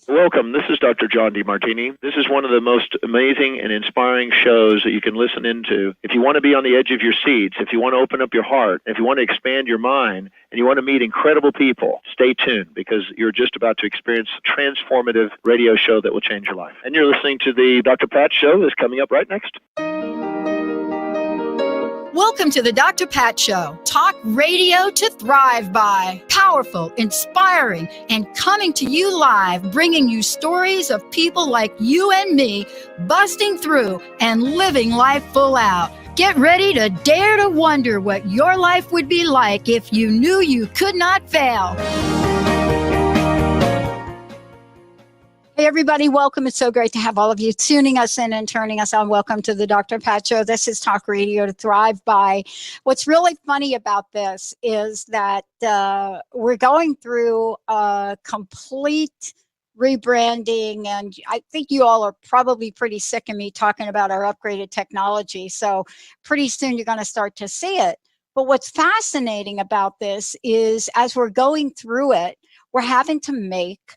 Welcome. This is Dr. John DeMartini. This is one of the most amazing and inspiring shows that you can listen into. If you want to be on the edge of your seats, if you want to open up your heart, if you want to expand your mind, and you want to meet incredible people, stay tuned because you're just about to experience a transformative radio show that will change your life. And you're listening to the Dr. Pat Show that's coming up right next. Welcome to the Dr. Pat Show. Talk radio to thrive by. Powerful, inspiring, and coming to you live, bringing you stories of people like you and me, busting through and living life full out. Get ready to dare to wonder what your life would be like if you knew you could not fail. Hey, everybody, welcome. It's so great to have all of you tuning us in and turning us on. Welcome to the Dr. Pat Show. This is Talk Radio to Thrive By. What's really funny about this is that we're going through a complete rebranding, and I think you all are probably pretty sick of me talking about our upgraded technology. So pretty soon you're going to start to see it. But what's fascinating about this is as we're going through it, we're having to make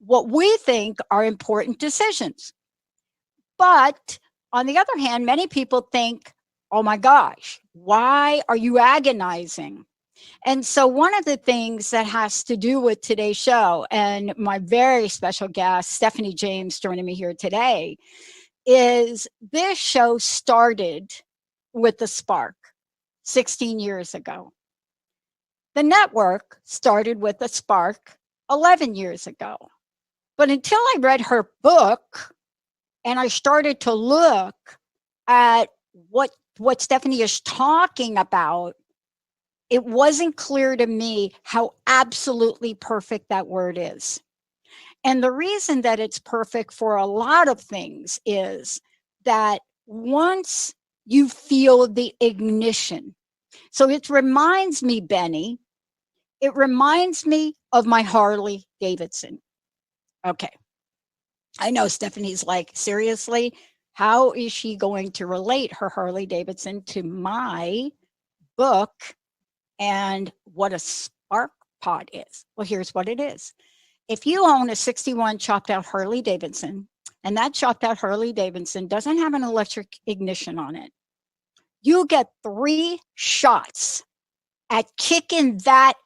what we think are important decisions. But on the other hand, many people think, oh my gosh, why are you agonizing? And so one of the things that has to do with today's show, and my very special guest, Stephanie James, joining me here today, is this show started with the spark 16 years ago. The network started with a spark 11 years ago. But until I read her book and I started to look at what Stephanie is talking about, it wasn't clear to me how absolutely perfect that word is. And the reason that it's perfect for a lot of things is that once you feel the ignition, so it reminds me, Benny, it reminds me of my Harley Davidson. Okay. I know Stephanie's like, seriously, how is she going to relate her Harley Davidson to my book and what a spark pod is? Well, here's what it is. If you own a 61 chopped out Harley Davidson, and that chopped out Harley Davidson doesn't have an electric ignition on it, you get 3 shots at kicking that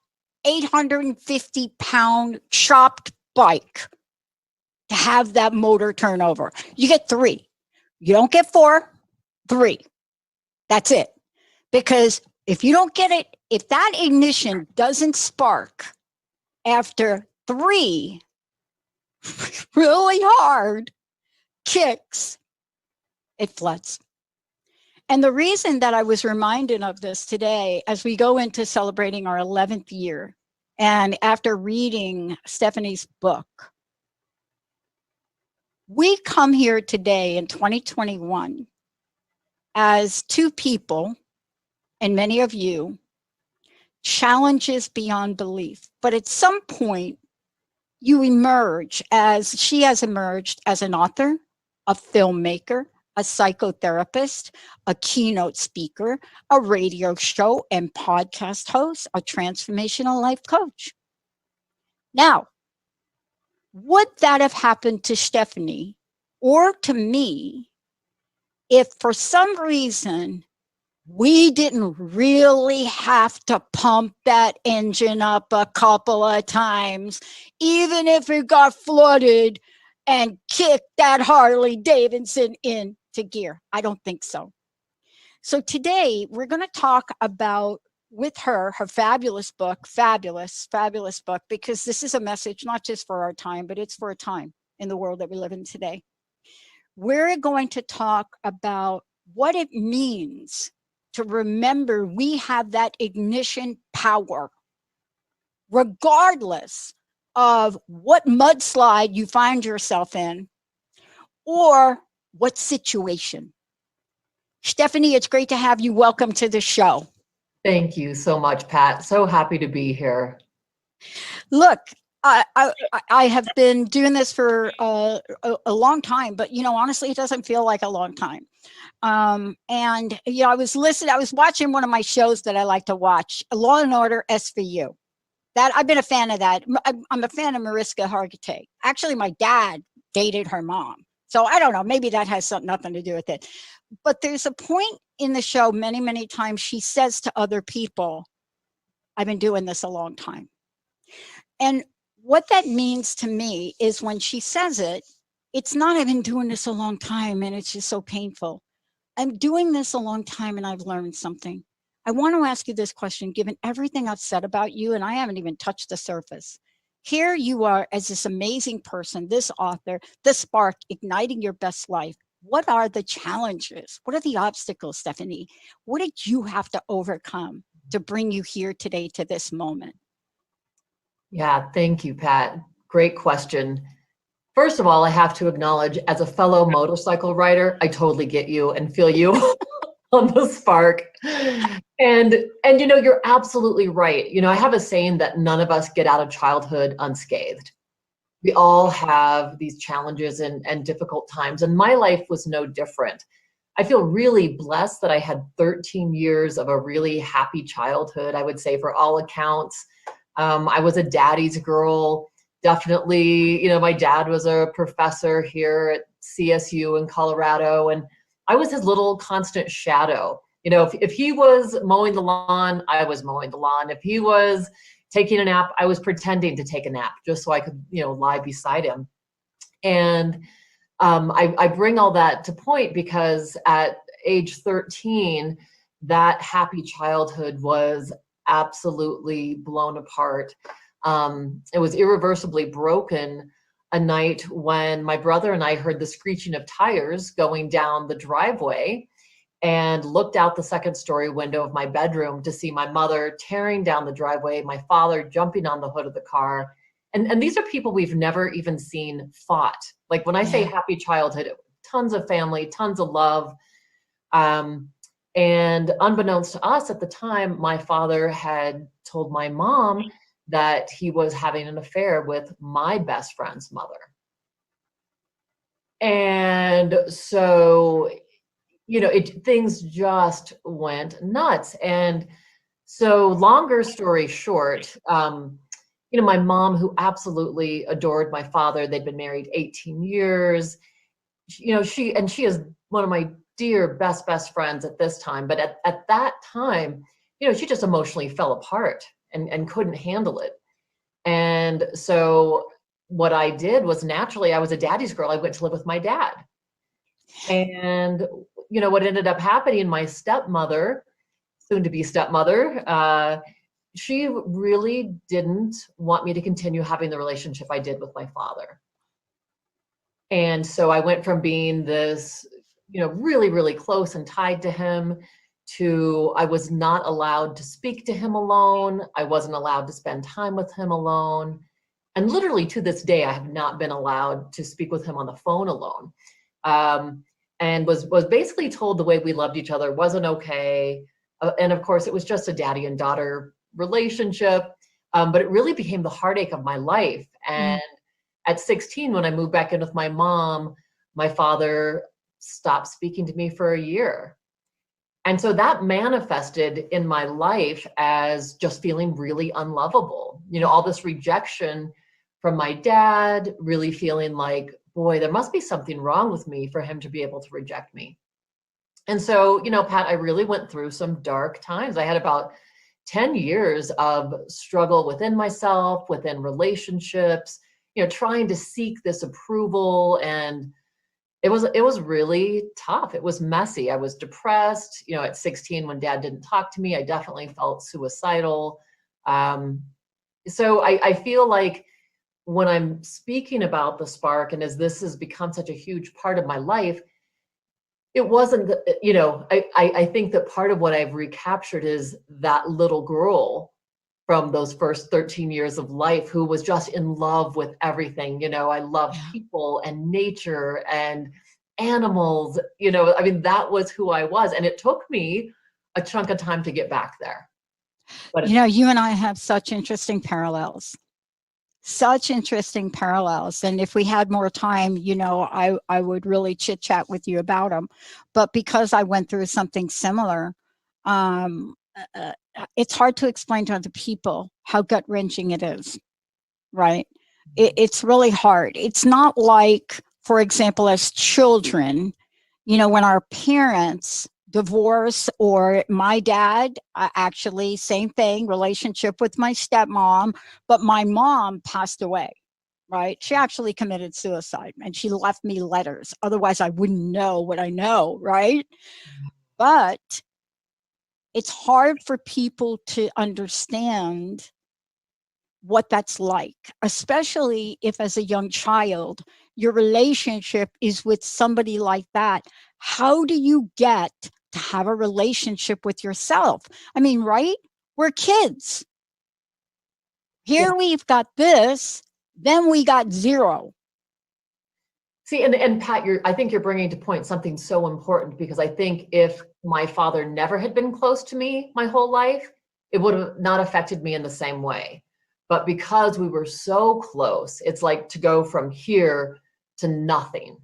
850-pound chopped bike to have that motor turn over. You get 3. You don't get 4, 3. That's it. Because if you don't get it, if that ignition doesn't spark after 3 really hard kicks, it floods. And the reason that I was reminded of this today, as we go into celebrating our 11th year, and after reading Stephanie's book, we come here today in 2021 as 2 people, and many of you, challenges beyond belief. But at some point, you emerge as she has emerged as an author, a filmmaker, a psychotherapist, a keynote speaker, a radio show and podcast host, a transformational life coach. Now, would that have happened to Stephanie or to me if for some reason we didn't really have to pump that engine up a couple of times, even if it got flooded and kicked that Harley Davidson into gear? I don't think so. So today we're going to talk about with her fabulous book, fabulous book, because this is a message not just for our time, but it's for a time in the world that we live in today. We're going to talk about what it means to remember we have that ignition power, regardless of what mudslide you find yourself in or what situation. Stephanie, it's great to have you. Welcome to the show. Thank you so much, Pat. So happy to be here. Look, I have been doing this for a long time, but honestly, it doesn't feel like a long time. And I was watching one of my shows that I like to watch, Law and Order SVU. That I've been a fan of that. I'm a fan of Mariska Hargitay. Actually, my dad dated her mom. So I don't know, maybe that has nothing to do with it. But there's a point in the show many, many times she says to other people, I've been doing this a long time. And what that means to me is when she says it, it's not I've been doing this a long time and it's just so painful. I'm doing this a long time and I've learned something. I want to ask you this question, given everything I've said about you, and I haven't even touched the surface. Here you are as this amazing person, this author, the spark, igniting your best life. What are the challenges? What are the obstacles, Stephanie? What did you have to overcome to bring you here today to this moment? Yeah, thank you, Pat. Great question. First of all, I have to acknowledge, as a fellow motorcycle rider, I totally get you and feel you on the spark. And you're absolutely right. I have a saying that none of us get out of childhood unscathed. We all have these challenges and difficult times, and my life was no different. I feel really blessed that I had 13 years of a really happy childhood, I would say, for all accounts. I was a daddy's girl. Definitely, my dad was a professor here at CSU in Colorado, and I was his little constant shadow. If he was mowing the lawn, I was mowing the lawn. If he was taking a nap, I was pretending to take a nap just so I could, lie beside him. And I bring all that to point because at age 13, that happy childhood was absolutely blown apart. It was irreversibly broken a night when my brother and I heard the screeching of tires going down the driveway and looked out the second story window of my bedroom to see my mother tearing down the driveway, my father jumping on the hood of the car. And these are people we've never even seen fought. Like when I say happy childhood, tons of family, tons of love. And unbeknownst to us at the time, my father had told my mom that he was having an affair with my best friend's mother. And so, things just went nuts. And so longer story short, my mom, who absolutely adored my father, they'd been married 18 years, she is one of my dear best friends at this time. But at that time, she just emotionally fell apart and couldn't handle it. And so what I did was, naturally, I was a daddy's girl. I went to live with my dad. And, what ended up happening, my stepmother, soon to be stepmother, she really didn't want me to continue having the relationship I did with my father. And so I went from being this, really, really close and tied to him to I was not allowed to speak to him alone. I wasn't allowed to spend time with him alone. And literally to this day, I have not been allowed to speak with him on the phone alone. And was basically told the way we loved each other wasn't okay. And of course, it was just a daddy and daughter relationship. But it really became the heartache of my life. And at 16, when I moved back in with my mom, my father stopped speaking to me for a year. And so that manifested in my life as just feeling really unlovable. All this rejection from my dad, really feeling like, boy, there must be something wrong with me for him to be able to reject me. And so, Pat, I really went through some dark times. I had about 10 years of struggle within myself, within relationships, trying to seek this approval. And it was really tough. It was messy. I was depressed. At 16, when dad didn't talk to me, I definitely felt suicidal. So I feel like when I'm speaking about the spark, and as this has become such a huge part of my life, it wasn't, I think that part of what I've recaptured is that little girl from those first 13 years of life who was just in love with everything. I loved people and nature and animals, that was who I was. And it took me a chunk of time to get back there. But you and I have such interesting parallels. And if we had more time, I would really chit chat with you about them. But because I went through something similar, it's hard to explain to other people how gut-wrenching it is, right? It's really hard. It's not like, for example, as children, when our parents divorce, or my dad, actually, same thing, relationship with my stepmom, but my mom passed away, right? She actually committed suicide, and she left me letters. Otherwise, I wouldn't know what I know, right? But it's hard for people to understand what that's like, especially if, as a young child, your relationship is with somebody like that. How do you get to have a relationship with yourself? I mean, right? We're kids. Here we've got this, then we got zero. See, and Pat, I think you're bringing to point something so important, because I think if my father never had been close to me my whole life, it would have not affected me in the same way. But because we were so close, it's like to go from here to nothing.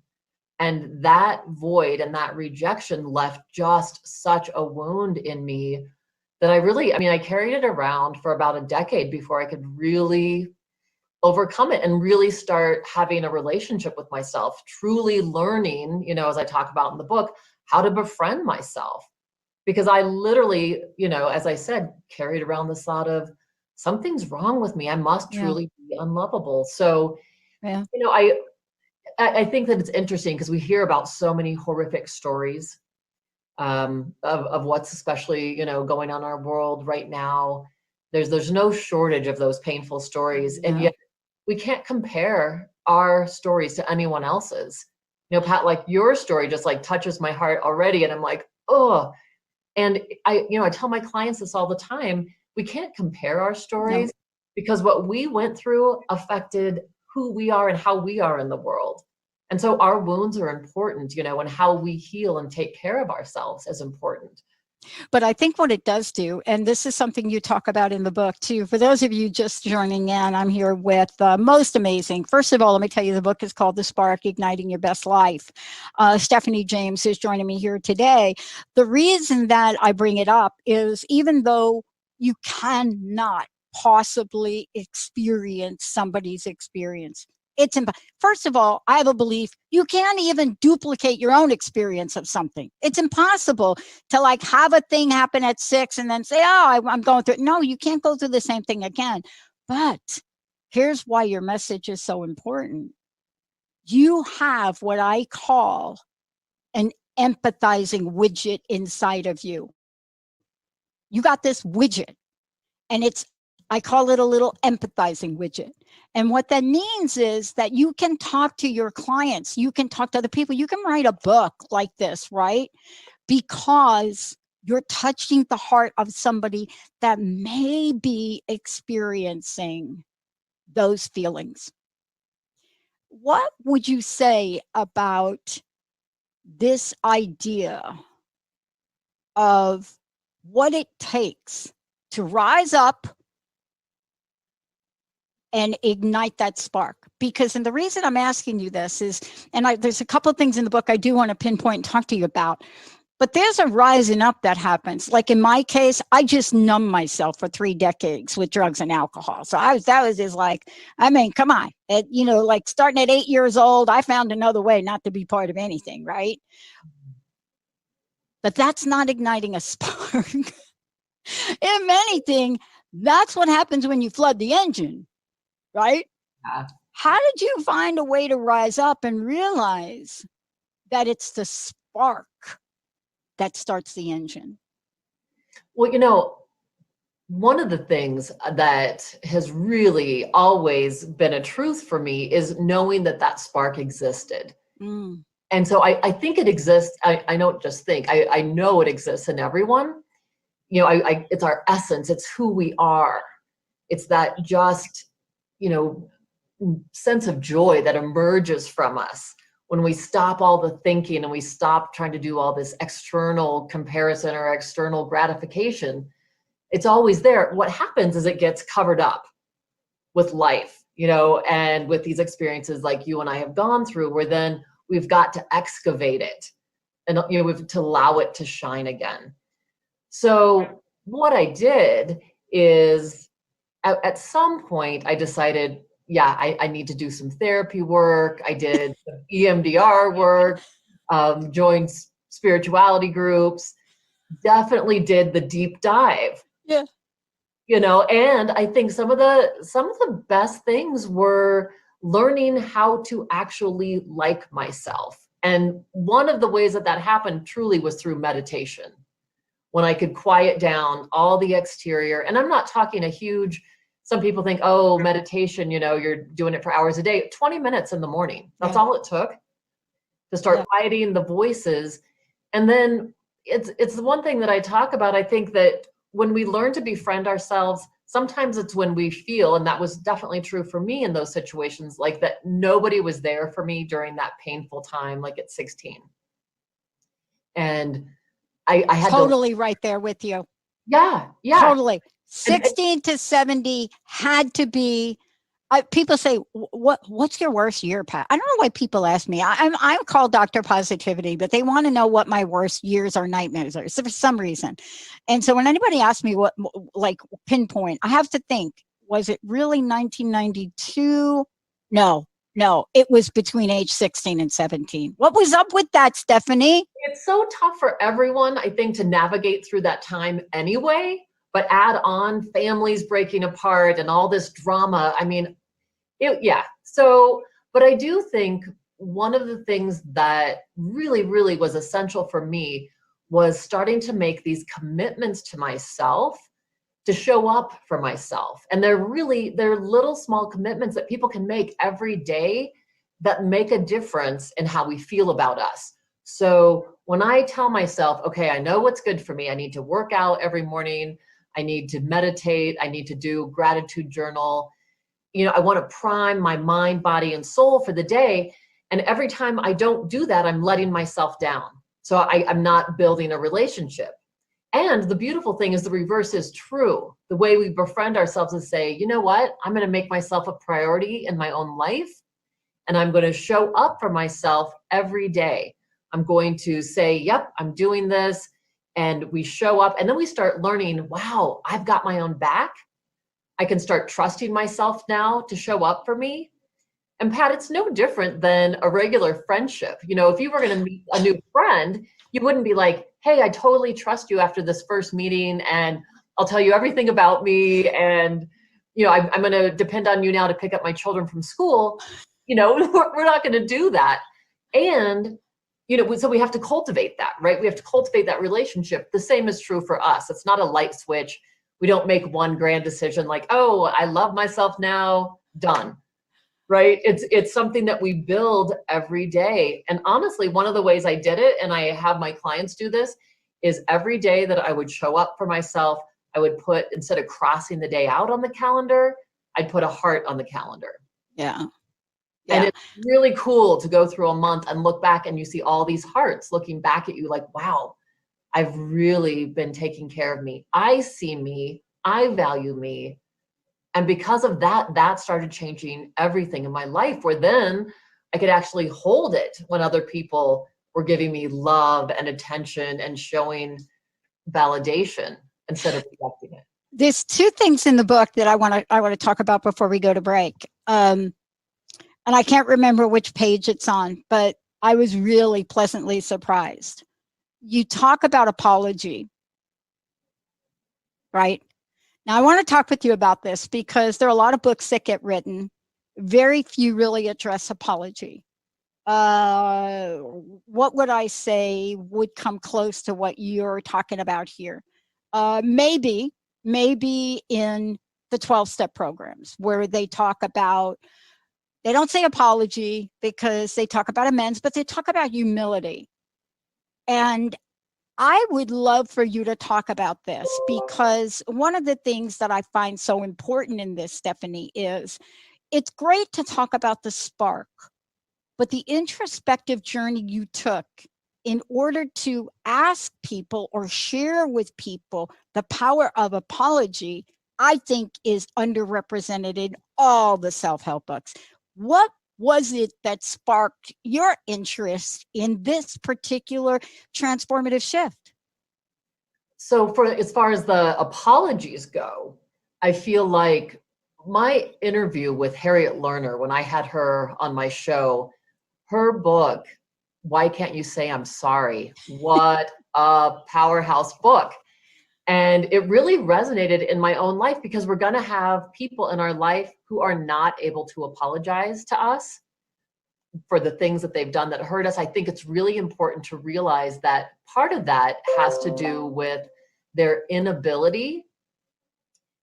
And that void and that rejection left just such a wound in me that I carried it around for about a decade before I could really overcome it and really start having a relationship with myself, truly learning, as I talk about in the book, how to befriend myself. Because I literally, as I said, carried around this thought of something's wrong with me. I must truly be unlovable. So, I think that it's interesting because we hear about so many horrific stories of what's especially, going on in our world right now. There's no shortage of those painful stories. And yet we can't compare our stories to anyone else's. Pat, like your story just like touches my heart already. And I'm like, oh, and I tell my clients this all the time. We can't compare our stories because what we went through affected who we are and how we are in the world. And so our wounds are important, and how we heal and take care of ourselves is important. But I think what it does do, and this is something you talk about in the book too, for those of you just joining in, I'm here with most amazing. First of all, let me tell you, the book is called The Spark, Igniting Your Best Life. Stephanie James is joining me here today. The reason that I bring it up is, even though you cannot possibly experience somebody's experience, first of all, I have a belief you can't even duplicate your own experience of something. It's impossible to like have a thing happen at 6 and then say, oh, I'm going through it. No, you can't go through the same thing again. But here's why your message is so important. You have what I call an empathizing widget inside of you. You got this widget, and I call it a little empathizing widget. And what that means is that you can talk to your clients, you can talk to other people, you can write a book like this, right? Because you're touching the heart of somebody that may be experiencing those feelings. What would you say about this idea of what it takes to rise up and ignite that spark? Because, and the reason I'm asking you this is, and there's a couple of things in the book I do want to pinpoint and talk to you about, but there's a rising up that happens. Like in my case, I just numbed myself for 3 decades with drugs and alcohol. So that was just like, I mean, come on, like starting at 8 years old, I found another way not to be part of anything, right? But that's not igniting a spark. If anything, that's what happens when you flood the engine. Right? How did you find a way to rise up and realize that it's the spark that starts the engine? Well, one of the things that has really always been a truth for me is knowing that spark existed. And so I think it exists. I don't just think, I know it exists in everyone. It's our essence. It's who we are. It's that just, sense of joy that emerges from us when we stop all the thinking and we stop trying to do all this external comparison or external gratification. It's always there. What happens is it gets covered up with life, and with these experiences like you and I have gone through, where then we've got to excavate it and, we've to allow it to shine again. So what I did is at some point I decided, yeah, I need to do some therapy work. I did some EMDR work, joined spirituality groups, definitely did the deep dive. Yeah. And I think some of the best things were learning how to actually like myself. And one of the ways that happened truly was through meditation, when I could quiet down all the exterior. And I'm not talking a huge, some people think, oh, meditation, you're doing it for hours a day. 20 minutes in the morning. That's all it took to start quieting the voices. And then it's the one thing that I talk about. I think that when we learn to befriend ourselves, sometimes it's when we feel, and that was definitely true for me in those situations, like that nobody was there for me during that painful time, like at 16. And I had totally right there with you. Yeah. Totally. 16 to 70 had to be. People say, what's your worst year, Pat? I don't know why people ask me. I'm called Dr. Positivity, but they want to know what my worst years or nightmares are for some reason. And so when anybody asks me what, like, pinpoint, I have to think, was it really 1992? No, it was between age 16 and 17. What was up with that, Stephanie? It's so tough for everyone, I think, to navigate through that time anyway, but add on families breaking apart and all this drama. I mean, So, but I do think one of the things that really, really was essential for me was starting to make these commitments to myself, to show up for myself. And they're little small commitments that people can make every day that make a difference in how we feel about us. So when I tell myself, okay, I know what's good for me, I need to work out every morning, I need to meditate, I need to do gratitude journal, I want to prime my mind, body, and soul for the day. And every time I don't do that, I'm letting myself down. So I'm not building a relationship. And the beautiful thing is the reverse is true. The way we befriend ourselves is say, you know what? I'm going to make myself a priority in my own life. And I'm going to show up for myself every day. I'm going to say, yep, I'm doing this. And we show up. And then we start learning, wow, I've got my own back. I can start trusting myself now to show up for me. And Pat, it's no different than a regular friendship. If you were going to meet a new friend, you wouldn't be like, hey, I totally trust you after this first meeting and I'll tell you everything about me. And, I'm going to depend on you now to pick up my children from school. We're not going to do that. And, so we have to cultivate that, right? We have to cultivate that relationship. The same is true for us. It's not a light switch. We don't make one grand decision like, oh, I love myself now, done, right? It's something that we build every day. And honestly, one of the ways I did it, and I have my clients do this, is every day that I would show up for myself, I would put, instead of crossing the day out on the calendar, I'd put a heart on the calendar. Yeah. And it's really cool to go through a month and look back and you see all these hearts looking back at you like, wow, I've really been taking care of me. I see me. I value me. And because of that, that started changing everything in my life, where then I could actually hold it when other people were giving me love and attention and showing validation instead of rejecting it. There's two things in the book that I want to talk about before we go to break. And I can't remember which page it's on, but I was really pleasantly surprised. You talk about apology, right? Now, I want to talk with you about this because there are a lot of books that get written. Very few really address apology. What would I say would come close to what you're talking about here? Maybe in the 12-step programs where they talk about, they don't say apology because they talk about amends, but they talk about humility. And I would love for you to talk about this, because one of the things that I find so important in this, Stephanie, is it's great to talk about the spark, but the introspective journey you took in order to ask people or share with people the power of apology, I think is underrepresented in all the self-help books. What was it that sparked your interest in this particular transformative shift? So for as far as the apologies go, I feel like my interview with Harriet Lerner, when I had her on my show, her book, Why Can't You Say I'm Sorry? What a powerhouse book. And it really resonated in my own life, because we're going to have people in our life who are not able to apologize to us for the things that they've done that hurt us. I think it's really important to realize that part of that has to do with their inability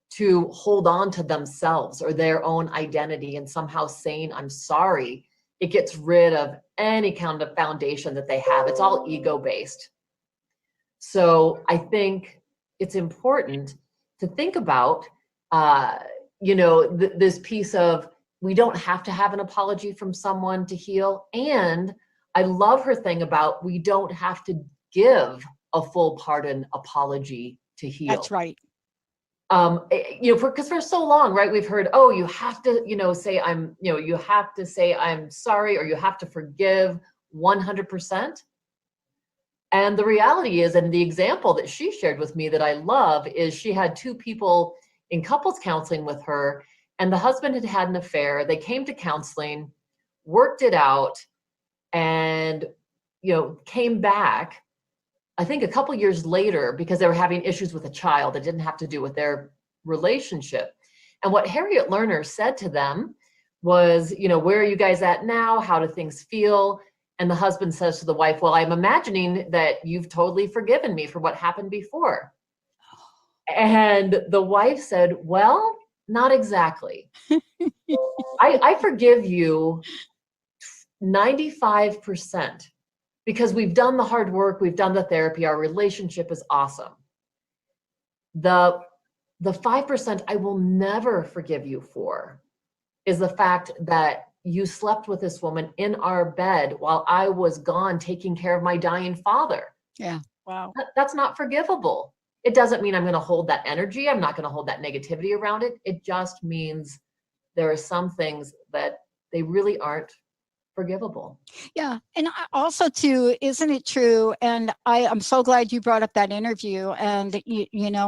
to hold on to themselves or their own identity, and somehow saying I'm sorry, it gets rid of any kind of foundation that they have. It's all ego based. So I think it's important to think about, this piece of, we don't have to have an apology from someone to heal. And I love her thing about, we don't have to give a full pardon apology to heal. That's right. Because for so long, right, we've heard, oh, you have to, say you have to say I'm sorry, or you have to forgive 100%. And the reality is, and the example that she shared with me that I love, is she had two people in couples counseling with her, and the husband had had an affair. They came to counseling, worked it out, and, came back, I think a couple years later, because they were having issues with a child that didn't have to do with their relationship. And what Harriet Lerner said to them was, where are you guys at now? How do things feel? And the husband says to the wife, well, I'm imagining that you've totally forgiven me for what happened before. And the wife said, well, not exactly. I forgive you 95%. Because we've done the hard work, we've done the therapy, our relationship is awesome. The 5% I will never forgive you for is the fact that you slept with this woman in our bed while I was gone taking care of my dying father. Yeah. Wow. That's not forgivable. It doesn't mean I'm going to hold that energy. I'm not going to hold that negativity around it. It just means there are some things that they really aren't forgivable. Yeah. And also too, isn't it true? And I'm so glad you brought up that interview and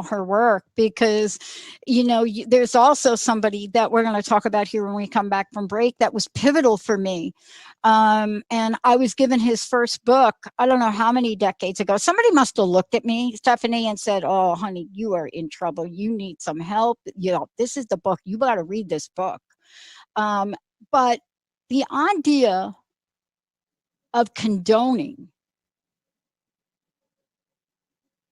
her work, because there's also somebody that we're going to talk about here when we come back from break that was pivotal for me. And I was given his first book, I don't know how many decades ago. Somebody must have looked at me, Stephanie, and said, oh honey, you are in trouble, you need some help, this is the book, you got to read this book. But the idea of condoning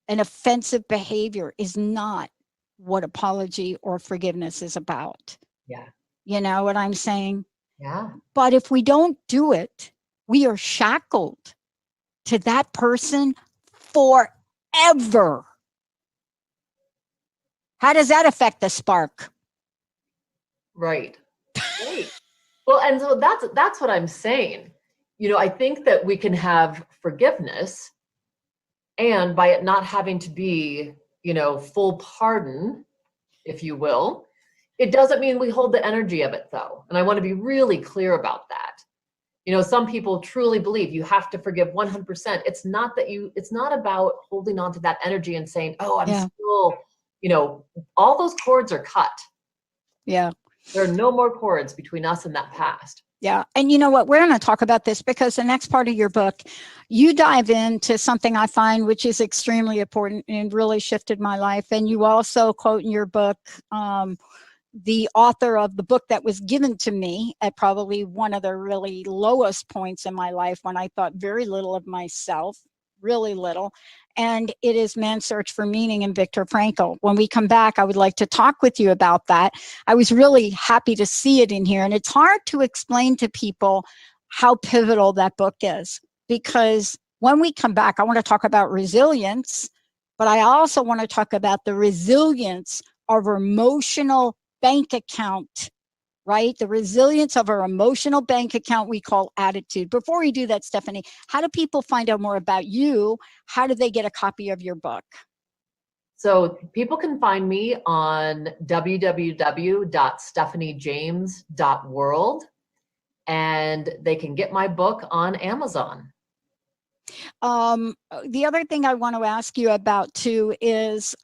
an offensive behavior is not what apology or forgiveness is about. Yeah. You know what I'm saying? Yeah. But if we don't do it, we are shackled to that person forever. How does that affect the spark? Right. Right. Well, and so that's what I'm saying. I think that we can have forgiveness, and by it not having to be, full pardon, if you will, it doesn't mean we hold the energy of it, though. And I want to be really clear about that. Some people truly believe you have to forgive 100%. It's not about holding on to that energy and saying, oh, I'm still, all those cords are cut. Yeah. There are no more cords between us and that past. Yeah. And you know what? We're going to talk about this because the next part of your book, you dive into something I find which is extremely important and really shifted my life. And you also quote in your book, the author of the book that was given to me at probably one of the really lowest points in my life when I thought very little of myself, really little. And it is Man's Search for Meaning in Viktor Frankl. When we come back, I would like to talk with you about that. I was really happy to see it in here. And it's hard to explain to people how pivotal that book is, because when we come back, I want to talk about resilience, but I also want to talk about the resilience of our emotional bank account, right? The resilience of our emotional bank account we call attitude. Before we do that, Stephanie, how do people find out more about you? How do they get a copy of your book? So people can find me on www.stephaniejames.world, and they can get my book on Amazon. The other thing I want to ask you about too is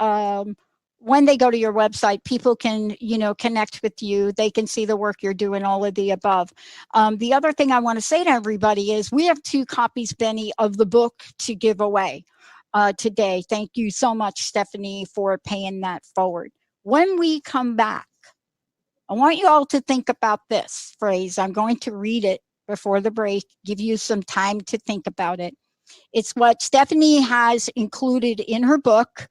when they go to your website, people can, connect with you. They can see the work you're doing, all of the above. The other thing I want to say to everybody is we have 2 copies, Benny, of the book to give away today. Thank you so much, Stephanie, for paying that forward. When we come back, I want you all to think about this phrase. I'm going to read it before the break, give you some time to think about it. It's what Stephanie has included in her book,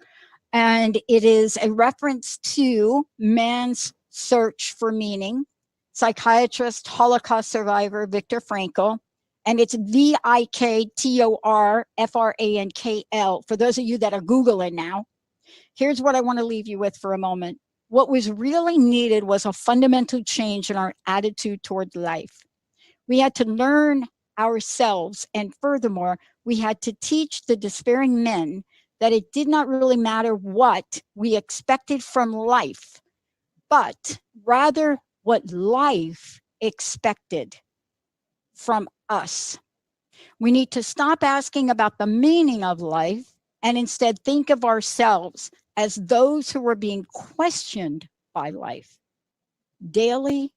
and it is a reference to man's search for meaning, psychiatrist, Holocaust survivor Viktor Frankl. And it's VIKTORFRANKL. For those of you that are Googling now, here's what I want to leave you with for a moment. What was really needed was a fundamental change in our attitude toward life. We had to learn ourselves, and furthermore, we had to teach the despairing men that it did not really matter what we expected from life, but rather what life expected from us. We need to stop asking about the meaning of life and instead think of ourselves as those who are being questioned by life daily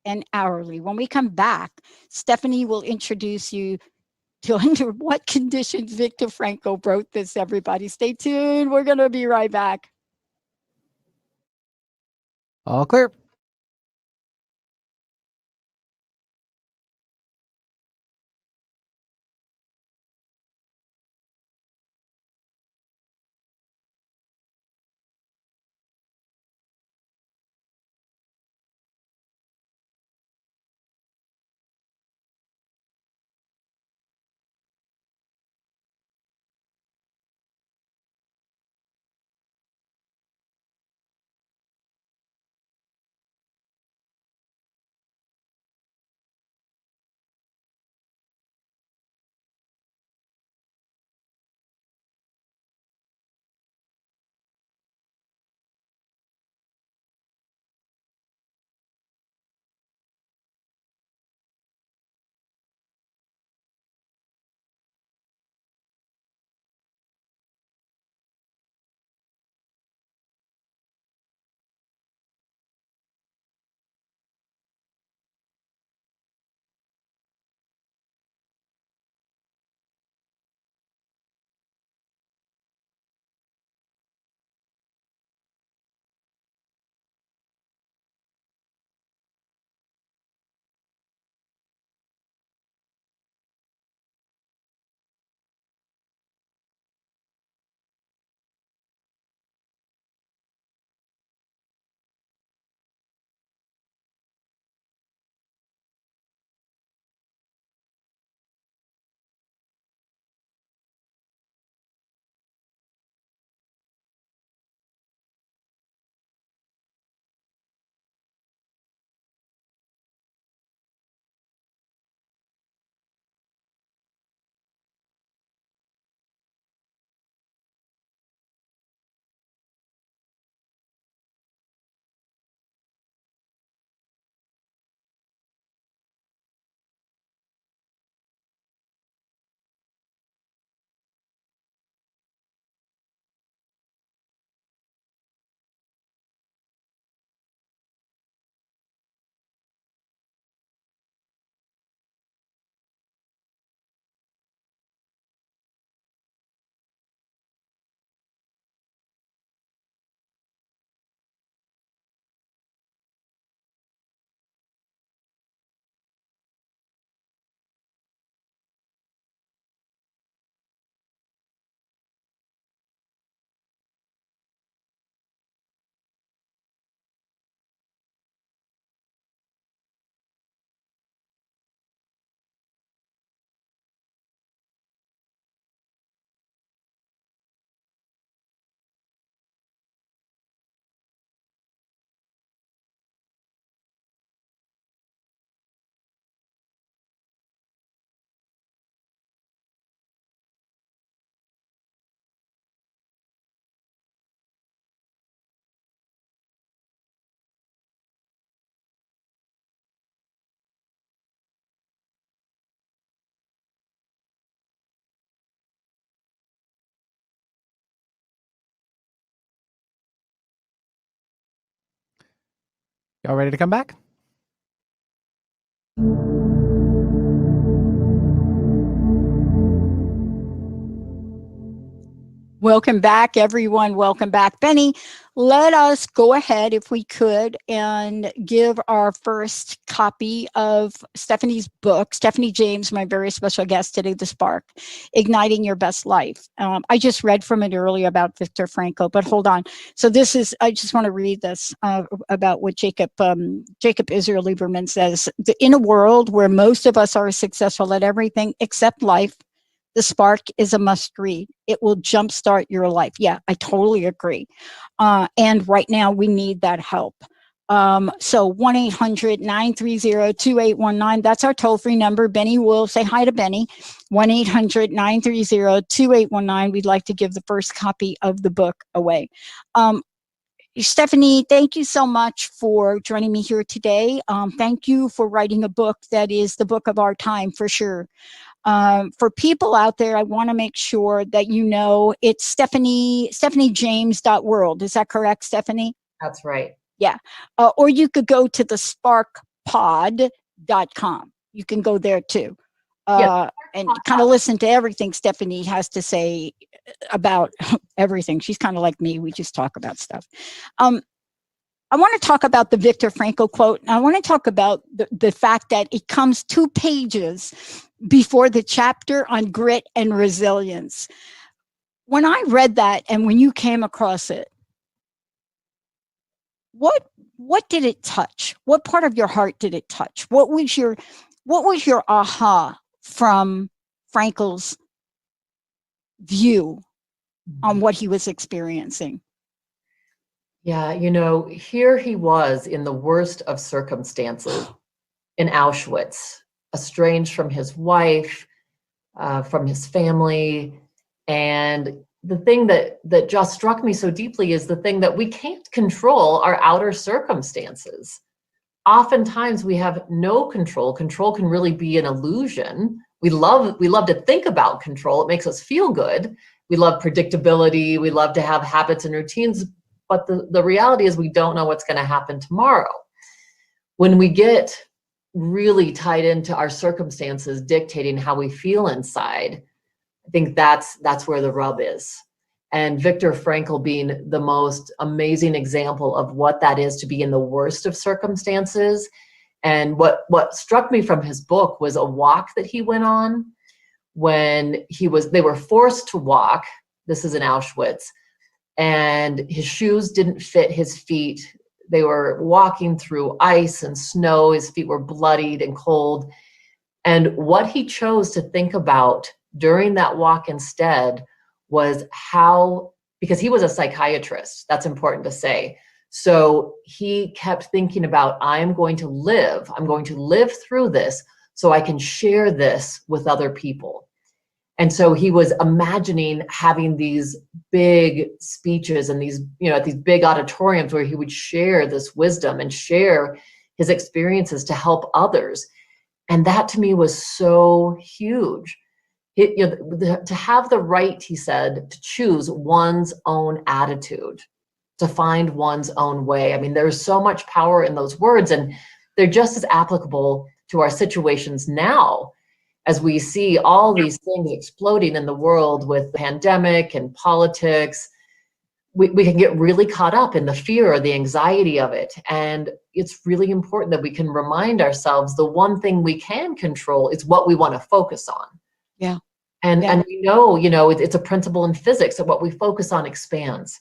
and hourly. When we come back, Stephanie will introduce you to under what conditions Viktor Frankl wrote this, everybody. Stay tuned. We're going to be right back. All clear. Y'all ready to come back? Welcome back, everyone. Welcome back. Benny, let us go ahead, if we could, and give our first copy of Stephanie's book, Stephanie James, my very special guest today, The Spark, Igniting Your Best Life. I just read from it earlier about Viktor Frankl, but hold on. So this is, I just want to read this about what Jacob Israel Lieberman says. In a world where most of us are successful at everything except life, The Spark is a must read. It will jumpstart your life. Yeah, I totally agree. And right now we need that help. So 1-800-930-2819. That's our toll-free number. Benny will say hi to Benny. 1-800-930-2819. We'd like to give the first copy of the book away. Stephanie, thank you so much for joining me here today. Thank you for writing a book that is the book of our time, for sure. For people out there, I want to make sure that you know it's stephaniejames.world. Is that correct, Stephanie? That's right. Yeah. Or you could go to thesparkpod.com. You can go there too. And kind of listen to everything Stephanie has to say about everything. She's kind of like me. We just talk about stuff. I want to talk about the Viktor Frankl quote. And I want to talk about the fact that it comes 2 pages before the chapter on grit and resilience. When I read that and when you came across it, what did it touch? What part of your heart did it touch? What was your aha from Frankl's view on what he was experiencing? Yeah, you know, here he was in the worst of circumstances in Auschwitz, estranged from his wife, from his family. And the thing that just struck me so deeply is the thing that we can't control our outer circumstances. Oftentimes we have no control. Control can really be an illusion. We love to think about control. It makes us feel good. We love predictability. We love to have habits and routines. But the reality is we don't know what's going to happen tomorrow. When we get really tied into our circumstances dictating how we feel inside, I think that's where the rub is. And Viktor Frankl being the most amazing example of what that is to be in the worst of circumstances. And what struck me from his book was a walk that he went on when they were forced to walk. This is in Auschwitz. And his shoes didn't fit his feet. They were walking through ice and snow. His feet were bloodied and cold. And what he chose to think about during that walk instead was how, because he was a psychiatrist, that's important to say. So he kept thinking about, I'm going to live through this so I can share this with other people. And so he was imagining having these big speeches and these, at these big auditoriums where he would share this wisdom and share his experiences to help others. And that to me was so huge. To have the right, he said, to choose one's own attitude, to find one's own way. I mean, there's so much power in those words, and they're just as applicable to our situations now. As we see all these things exploding in the world with the pandemic and politics, we can get really caught up in the fear or the anxiety of it. And it's really important that we can remind ourselves the one thing we can control is what we want to focus on. Yeah. And we know, it's a principle in physics that what we focus on expands.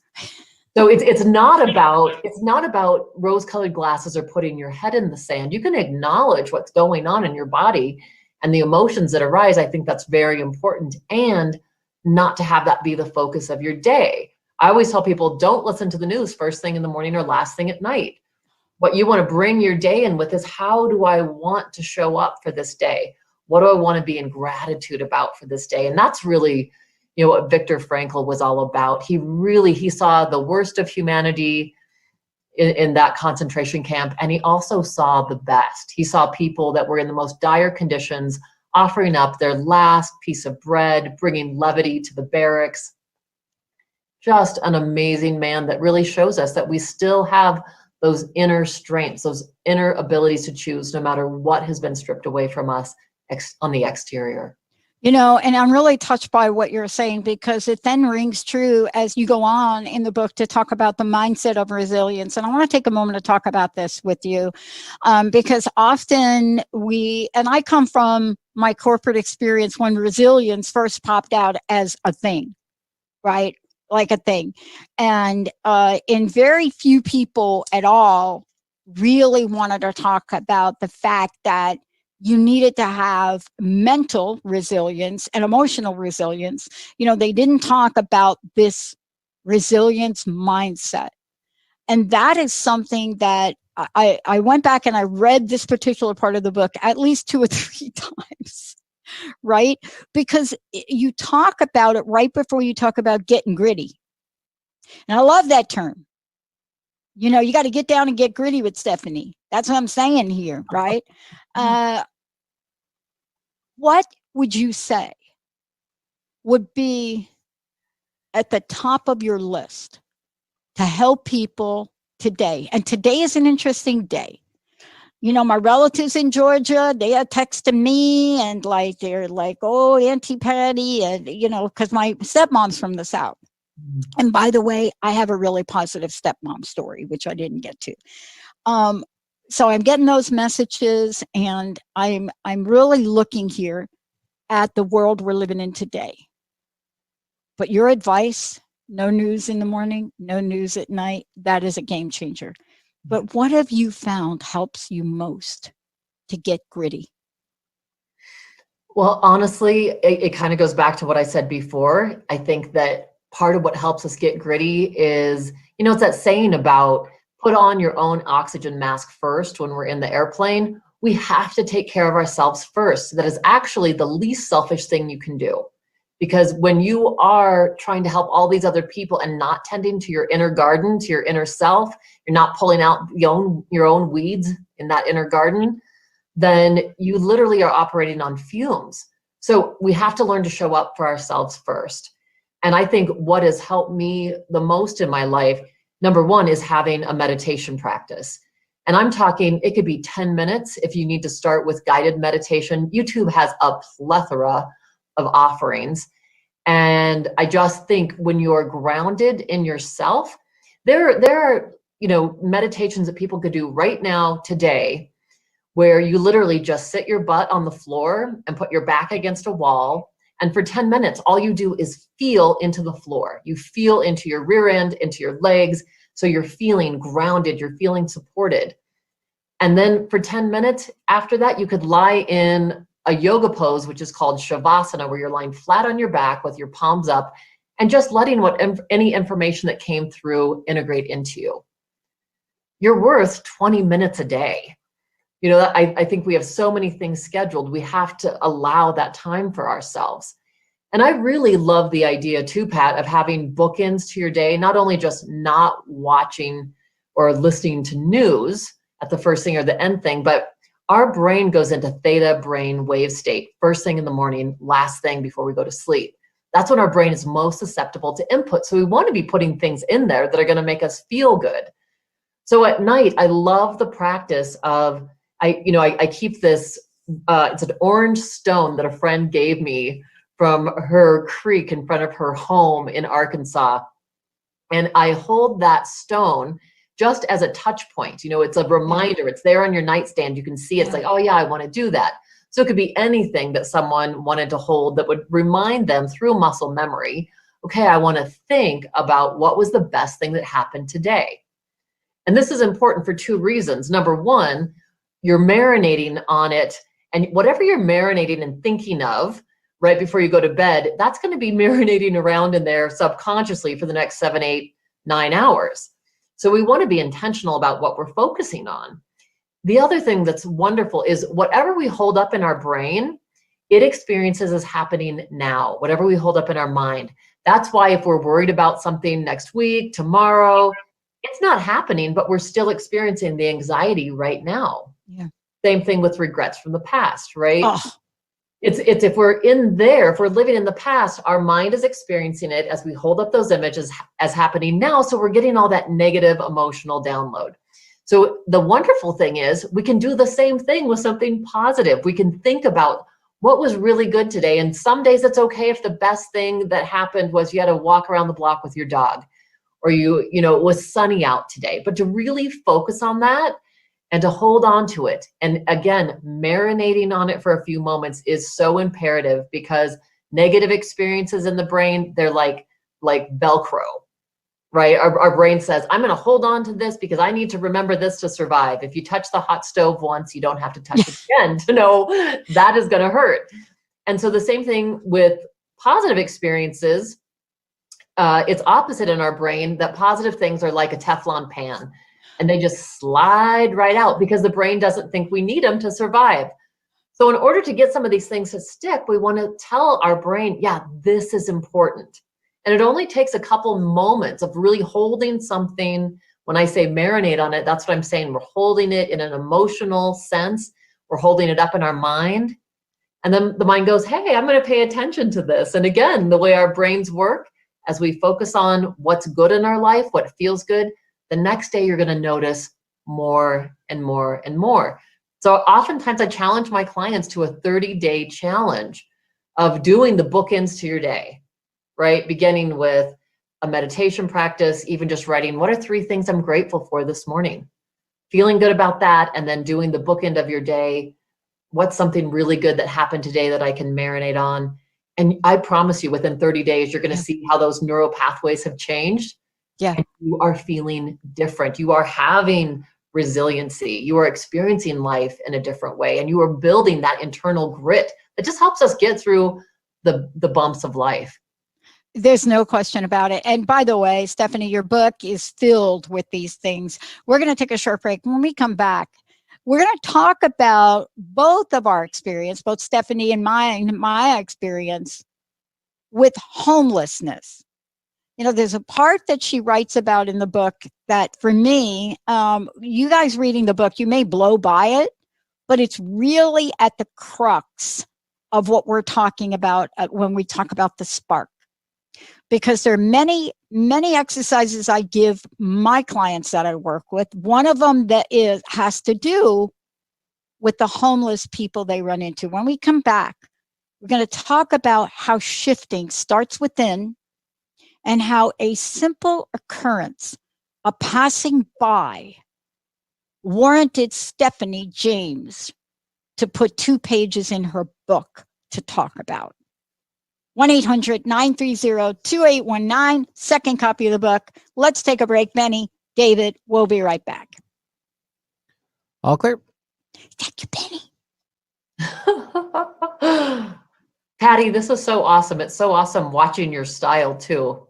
So it's not about rose-colored glasses or putting your head in the sand. You can acknowledge what's going on in your body and the emotions that arise. I think that's very important, and not to have that be the focus of your day. I always tell people, don't listen to the news first thing in the morning or last thing at night. What you want to bring your day in with is, how do I want to show up for this day? What do I want to be in gratitude about for this day? And that's really, what Viktor Frankl was all about. He saw the worst of humanity in that concentration camp. And he also saw the best. He saw people that were in the most dire conditions, offering up their last piece of bread, bringing levity to the barracks. Just an amazing man that really shows us that we still have those inner strengths, those inner abilities to choose no matter what has been stripped away from us on the exterior. You know, and I'm really touched by what you're saying, because it then rings true as you go on in the book to talk about the mindset of resilience. And I want to take a moment to talk about this with you, because often and I come from my corporate experience when resilience first popped out as a thing, right? Like a thing. And in very few people at all really wanted to talk about the fact that you needed to have mental resilience and emotional resilience. You know, they didn't talk about this resilience mindset. And that is something that I went back and I read this particular part of the book at least 2 or 3 times, right? Because you talk about it right before you talk about getting gritty. And I love that term. You know, you got to get down and get gritty with Stephanie. That's what I'm saying here, right? What would you say would be at the top of your list to help people today? And today is an interesting day. You know, my relatives in Georgia, they are texting me and like, they're like, oh, Auntie Patty, and, you know, because my stepmom's from the South. And by the way, I have a really positive stepmom story, which I didn't get to. So I'm getting those messages, and I'm really looking here at the world we're living in today. But your advice, no news in the morning, no news at night, that is a game changer. But what have you found helps you most to get gritty? Well, honestly, it kind of goes back to what I said before. I think that part of what helps us get gritty is, you know, it's that saying about put on your own oxygen mask first when we're in the airplane. We have to take care of ourselves first. That is actually the least selfish thing you can do. Because when you are trying to help all these other people and not tending to your inner garden, to your inner self, you're not pulling out your own weeds in that inner garden, then you literally are operating on fumes. So we have to learn to show up for ourselves first. And I think what has helped me the most in my life, number one, is having a meditation practice. And I'm talking, it could be 10 minutes if you need to start with guided meditation. YouTube has a plethora of offerings. And I just think when you're grounded in yourself, there are, you know, meditations that people could do right now, today, where you literally just sit your butt on the floor and put your back against a wall. And for 10 minutes, all you do is feel into the floor. You feel into your rear end, into your legs. So you're feeling grounded, you're feeling supported. And then for 10 minutes after that, you could lie in a yoga pose, which is called Shavasana, where you're lying flat on your back with your palms up and just letting any information that came through integrate into you. You're worth 20 minutes a day. You know, I think we have so many things scheduled. We have to allow that time for ourselves. And I really love the idea too, Pat, of having bookends to your day, not only just not watching or listening to news at the first thing or the end thing, but our brain goes into theta brain wave state first thing in the morning, last thing before we go to sleep. That's when our brain is most susceptible to input. So we want to be putting things in there that are going to make us feel good. So at night, I love the practice of, I keep this, it's an orange stone that a friend gave me from her creek in front of her home in Arkansas. And I hold that stone just as a touch point. You know, it's a reminder. It's there on your nightstand. You can see it's like, oh yeah, I want to do that. So it could be anything that someone wanted to hold that would remind them through muscle memory. Okay, I want to think about what was the best thing that happened today. And this is important for 2 reasons. Number one, you're marinating on it, and whatever you're marinating and thinking of right before you go to bed, that's going to be marinating around in there subconsciously for the next 7, 8, 9 hours. So we want to be intentional about what we're focusing on. The other thing that's wonderful is whatever we hold up in our brain, it experiences as happening now, whatever we hold up in our mind. That's why if we're worried about something next week, tomorrow, it's not happening, but we're still experiencing the anxiety right now. Yeah. Same thing with regrets from the past, right? Oh. It's if we're in there, if we're living in the past, our mind is experiencing it as we hold up those images as happening now. So we're getting all that negative emotional download. So the wonderful thing is we can do the same thing with something positive. We can think about what was really good today. And some days it's okay if the best thing that happened was you had to walk around the block with your dog, or it was sunny out today. But to really focus on that and to hold on to it. And again, marinating on it for a few moments is so imperative, because negative experiences in the brain, they're like Velcro, right? Our brain says, I'm going to hold on to this because I need to remember this to survive. If you touch the hot stove once, you don't have to touch it again to know that is going to hurt. And so the same thing with positive experiences, it's opposite in our brain, that positive things are like a Teflon pan, and they just slide right out because the brain doesn't think we need them to survive. So in order to get some of these things to stick, we want to tell our brain, yeah, this is important. And it only takes a couple moments of really holding something. When I say marinate on it, that's what I'm saying. We're holding it in an emotional sense. We're holding it up in our mind. And then the mind goes, hey, I'm going to pay attention to this. And again, the way our brains work, as we focus on what's good in our life, what feels good, the next day you're going to notice more and more and more. So oftentimes I challenge my clients to a 30-day challenge of doing the bookends to your day, right? Beginning with a meditation practice, even just writing, what are 3 things I'm grateful for this morning? Feeling good about that, and then doing the bookend of your day. What's something really good that happened today that I can marinate on? And I promise you, within 30 days, you're going to see how those neural pathways have changed. Yeah. And you are feeling different. You are having resiliency. You are experiencing life in a different way. And you are building that internal grit that just helps us get through the bumps of life. There's no question about it. And by the way, Stephanie, your book is filled with these things. We're going to take a short break. When we come back, we're going to talk about both of our experience, both Stephanie and my experience with homelessness. There's a part that she writes about in the book that for me, you guys reading the book, you may blow by it, but it's really at the crux of what we're talking about when we talk about the spark. Because there are many, many exercises I give my clients that I work with. One of them has to do with the homeless people they run into. When we come back, we're going to talk about how shifting starts within, and how a simple occurrence, a passing by, warranted Stephanie James to put 2 pages in her book to talk about. 1-800-930-2819, second copy of the book. Let's take a break. Benny, David, we'll be right back. All clear. Thank you, Benny. Patty, this is so awesome. It's so awesome watching your style too.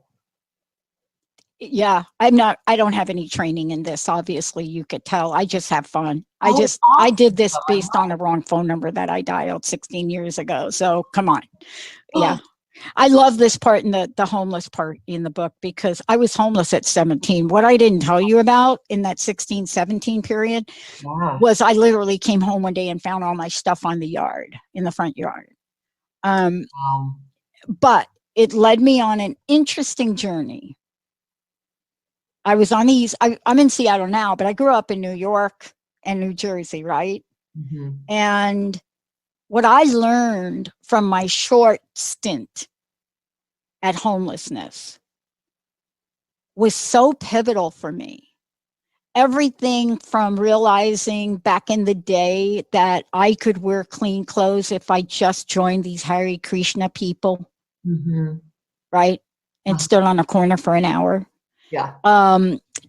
Yeah, I don't have any training in this. Obviously, you could tell. I just have fun. I did this based on a wrong phone number that I dialed 16 years ago. So come on. Yeah. I love this part in the homeless part in the book, because I was homeless at 17. What I didn't tell you about in that 16, 17 period was I literally came home one day and found all my stuff in the front yard. But it led me on an interesting journey. I was on I'm in Seattle now, but I grew up in New York and New Jersey, right? Mm-hmm. And what I learned from my short stint at homelessness was so pivotal for me. Everything from realizing back in the day that I could wear clean clothes if I just joined these Hare Krishna people, right? And stood on a corner for an hour. Yeah.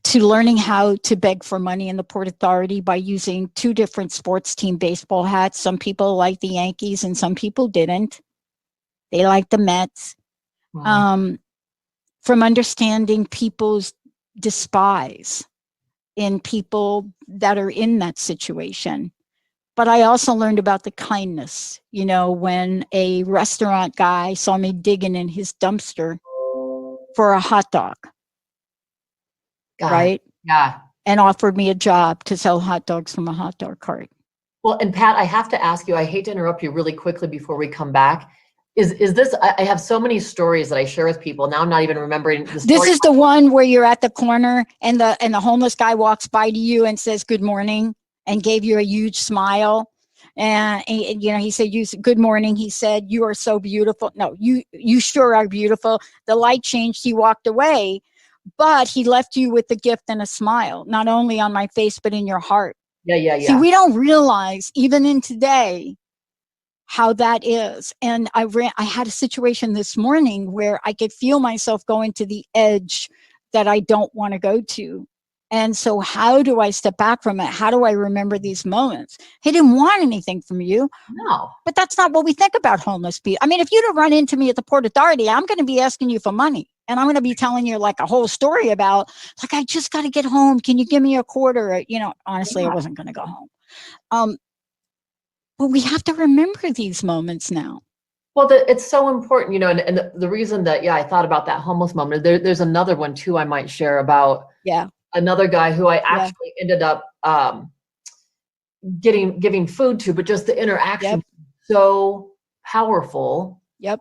To learning how to beg for money in the Port Authority by using 2 different sports team baseball hats. Some people liked the Yankees and some people didn't. They liked the Mets. Wow. From understanding people's despise in people that are in that situation. But I also learned about the kindness, when a restaurant guy saw me digging in his dumpster for a hot dog. Right? Yeah. And offered me a job to sell hot dogs from a hot dog cart. Well, and Pat, I have to ask you, I hate to interrupt you really quickly before we come back. Is this, I have so many stories that I share with people. Now I'm not even remembering the story. This is the one where you're at the corner and the homeless guy walks by to you and says, good morning, and gave you a huge smile. And he said, good morning. He said, you are so beautiful. No, you sure are beautiful. The light changed. He walked away, but he left you with the gift and a smile, not only on my face, but in your heart. Yeah. See, we don't realize even in today how that is. And I had a situation this morning where I could feel myself going to the edge that I don't want to go to. And so how do I step back from it? How do I remember these moments? He didn't want anything from you. No. But that's not what we think about homeless people. I mean, if you'd have run into me at the Port Authority, I'm going to be asking you for money. And I'm going to be telling you like a whole story about, like, I just got to get home. Can you give me a quarter? Honestly, I wasn't going to go home. But we have to remember these moments now. Well, it's so important, and the reason that, I thought about that homeless moment, there's another one too I might share about another guy who I actually ended up giving food to, but just the interaction so powerful. Yep.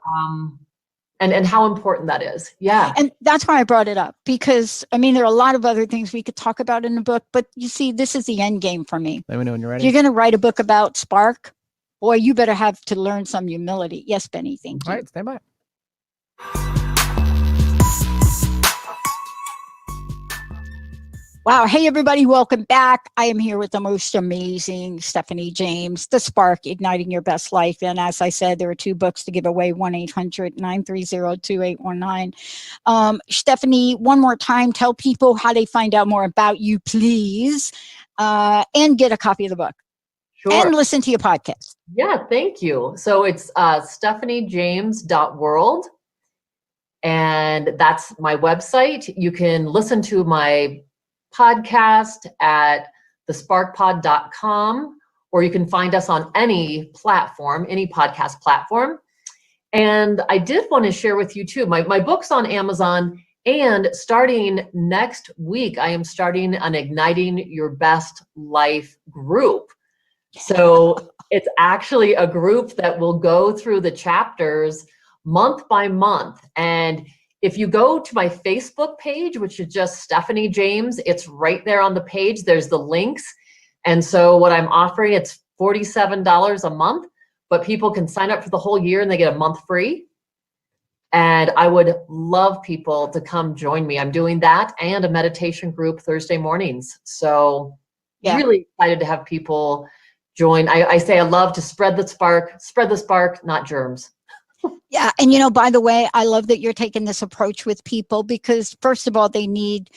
And how important that is. Yeah. And that's why I brought it up, because there are a lot of other things we could talk about in the book, but you see, this is the end game for me. Let me know when you're ready. If you're going to write a book about Spark, boy, you better have to learn some humility. Yes, Benny, thank you. All right, stand by. Wow. Hey, everybody. Welcome back. I am here with the most amazing Stephanie James, The Spark, Igniting Your Best Life. And as I said, there are 2 books to give away, 1-800-930-2819. Stephanie, one more time, tell people how they find out more about you, please, and get a copy of the book. Sure. And listen to your podcast. Yeah, thank you. So it's stephaniejames.world. And that's my website. You can listen to my podcast at thesparkpod.com, or you can find us on any platform, any podcast platform. And I did want to share with you too, my book's on Amazon, and starting next week, I am starting an Igniting Your Best Life group. So it's actually a group that will go through the chapters month by month. And if you go to my Facebook page, which is just Stephanie James, it's right there on the page. There's the links. And so what I'm offering, it's $47 a month, but people can sign up for the whole year and they get a month free. And I would love people to come join me. I'm doing that and a meditation group Thursday mornings. So really excited to have people join. I say I love to spread the spark, not germs. Yeah. And, by the way, I love that you're taking this approach with people, because first of all, they need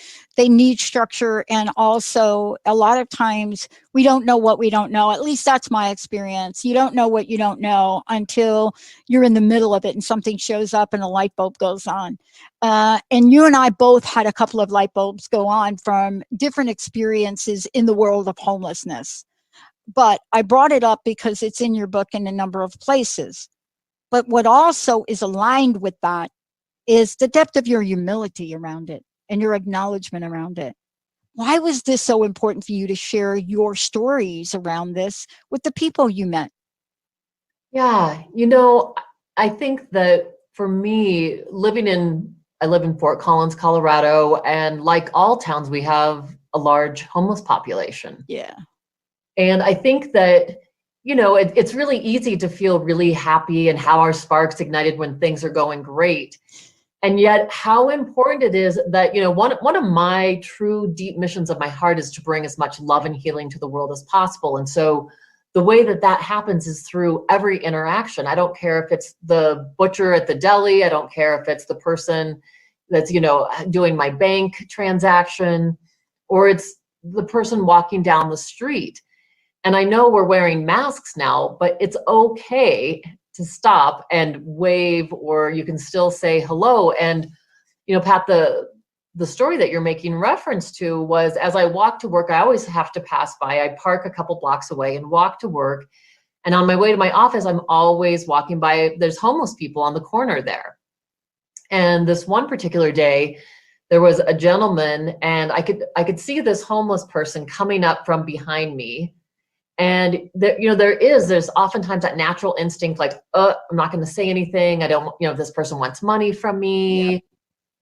structure. And also a lot of times we don't know what we don't know. At least that's my experience. You don't know what you don't know until you're in the middle of it and something shows up and a light bulb goes on. And you and I both had a couple of light bulbs go on from different experiences in the world of homelessness. But I brought it up because it's in your book in a number of places. But what also is aligned with that is the depth of your humility around it and your acknowledgement around it. Why was this so important for you to share your stories around this with the people you met? Yeah, I think that for me, I live in Fort Collins, Colorado, and like all towns, we have a large homeless population. Yeah. And I think that it's really easy to feel really happy and how our sparks ignited when things are going great. And yet how important it is that, one of my true deep missions of my heart is to bring as much love and healing to the world as possible. And so the way that happens is through every interaction. I don't care if it's the butcher at the deli. I don't care if it's the person that's, doing my bank transaction, or it's the person walking down the street. And I know we're wearing masks now, but it's okay to stop and wave, or you can still say hello. And, Pat, the story that you're making reference to was, as I walk to work, I always have to pass by. I park a couple blocks away and walk to work. And on my way to my office, I'm always walking by, there's homeless people on the corner there. And this one particular day, there was a gentleman, and I could see this homeless person coming up from behind me. And there's oftentimes that natural instinct, like, I'm not going to say anything. I don't, if this person wants money from me,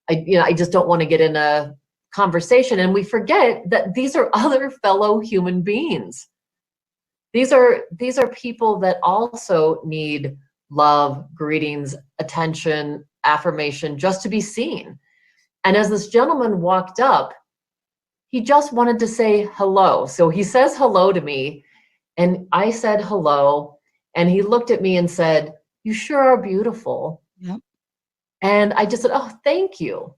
I just don't want to get in a conversation. And we forget that these are other fellow human beings. These are people that also need love, greetings, attention, affirmation, just to be seen. And as this gentleman walked up, he just wanted to say hello. So he says hello to me, and I said hello, and he looked at me and said, "You sure are beautiful." Yep. And I just said, "Oh, thank you."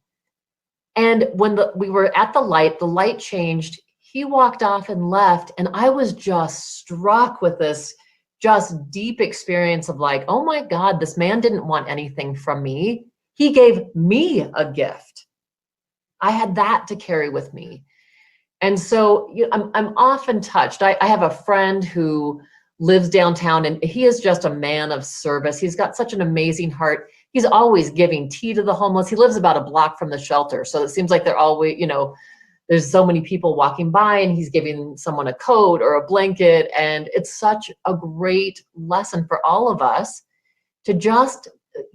And when we were at the light changed, he walked off and left, and I was just struck with this just deep experience of like, oh my God, this man didn't want anything from me. He gave me a gift. I had that to carry with me. And so I'm often touched. I have a friend who lives downtown, and he is just a man of service. He's got such an amazing heart. He's always giving tea to the homeless. He lives about a block from the shelter. So it seems like they're always, there's so many people walking by, and he's giving someone a coat or a blanket. And it's such a great lesson for all of us to just,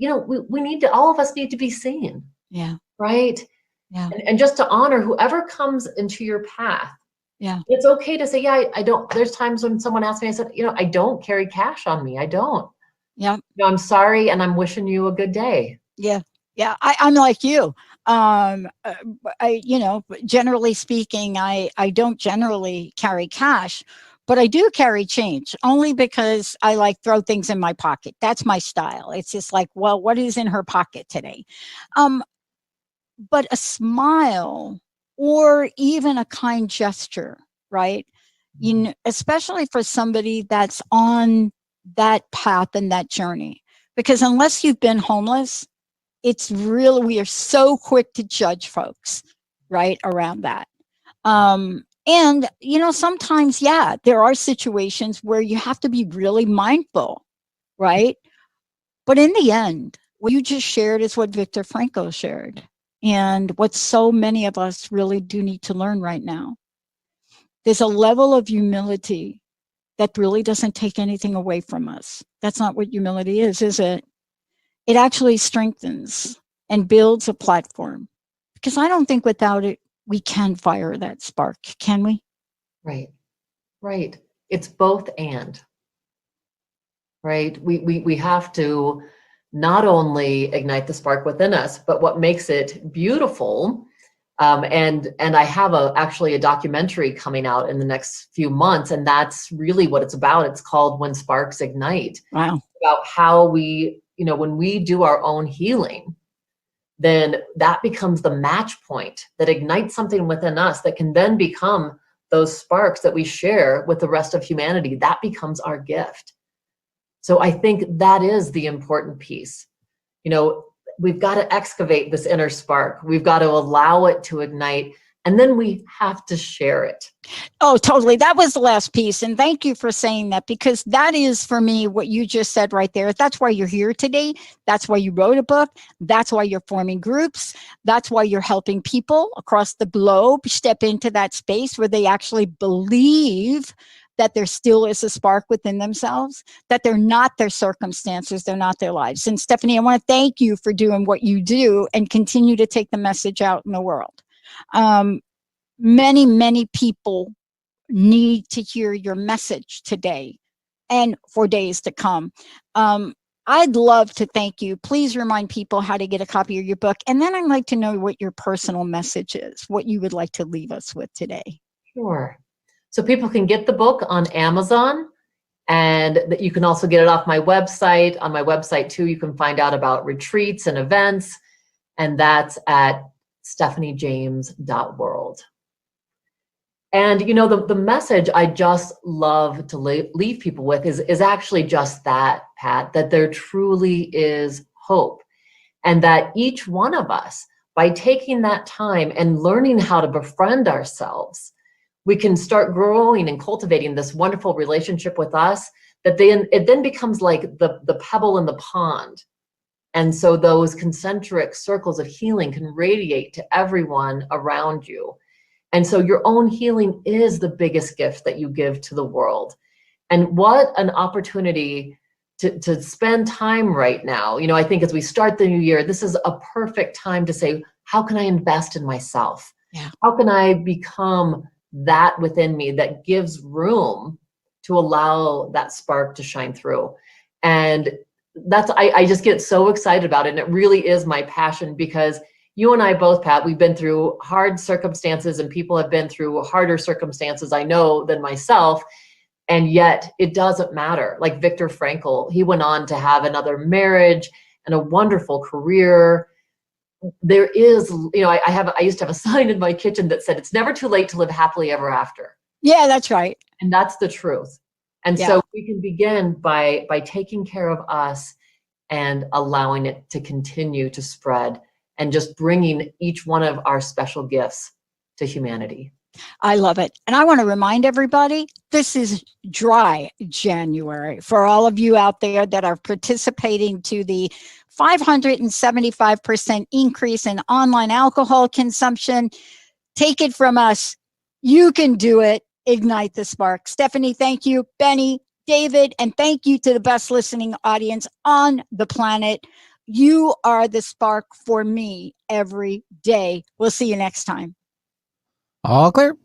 all of us need to be seen. Yeah. Right. Yeah. And just to honor whoever comes into your path. Yeah. It's okay to say, yeah, I don't, there's times when someone asks me, I said, I don't carry cash on me. I don't. Yeah. I'm sorry. And I'm wishing you a good day. Yeah. Yeah. I'm like you. Generally speaking, I don't generally carry cash, but I do carry change, only because I like throw things in my pocket. That's my style. It's just like, well, what is in her pocket today? But a smile or even a kind gesture, right? Especially for somebody that's on that path and that journey, because unless you've been homeless, it's really, we are so quick to judge folks right around that. And, sometimes, there are situations where you have to be really mindful, right? But in the end, what you just shared is what Viktor Frankl shared, and what so many of us really do need to learn right now. There's a level of humility that really doesn't take anything away from us. That's not what humility is it? It actually strengthens and builds a platform, because I don't think without it, we can fire that spark, can we? Right. It's both and. Right. We have to not only ignite the spark within us, but what makes it beautiful. And I have actually a documentary coming out in the next few months, and that's really what it's about. It's called When Sparks Ignite. Wow. About how we, when we do our own healing, then that becomes the match point that ignites something within us that can then become those sparks that we share with the rest of humanity. That becomes our gift. So I think that is the important piece. We've got to excavate this inner spark. We've got to allow it to ignite, and then we have to share it. Oh, totally. That was the last piece. And thank you for saying that, because that is, for me, what you just said right there. That's why you're here today. That's why you wrote a book. That's why you're forming groups. That's why you're helping people across the globe step into that space where they actually believe that there still is a spark within themselves, that they're not their circumstances, they're not their lives. And Stephanie, I want to thank you for doing what you do and continue to take the message out in the world. Many, many people need to hear your message today and for days to come. I'd love to thank you. Please remind people how to get a copy of your book. And then I'd like to know what your personal message is, what you would like to leave us with today. Sure. So people can get the book on Amazon, and that you can also get it off my website. On my website too, you can find out about retreats and events, and that's at stephaniejames.world. And the message I just love to leave people with is actually just that, Pat, that there truly is hope, and that each one of us, by taking that time and learning how to befriend ourselves, we can start growing and cultivating this wonderful relationship with us, that it then becomes like the pebble in the pond. And so those concentric circles of healing can radiate to everyone around you. And so your own healing is the biggest gift that you give to the world. And what an opportunity to spend time right now. I think as we start the new year, this is a perfect time to say, how can I invest in myself? Yeah. How can I become that within me that gives room to allow that spark to shine through? And I just get so excited about it. And it really is my passion, because you and I both, Pat, we've been through hard circumstances, and people have been through harder circumstances, I know, than myself. And yet it doesn't matter. Like Viktor Frankl, he went on to have another marriage and a wonderful career. There is, I used to have a sign in my kitchen that said, it's never too late to live happily ever after. Yeah, that's right. And that's the truth. And so we can begin by taking care of us and allowing it to continue to spread, and just bringing each one of our special gifts to humanity. I love it. And I want to remind everybody, this is dry January. For all of you out there that are participating to the 575% increase in online alcohol consumption, take it from us. You can do it. Ignite the spark. Stephanie, thank you. Benny, David, and thank you to the best listening audience on the planet. You are the spark for me every day. We'll see you next time. All clear.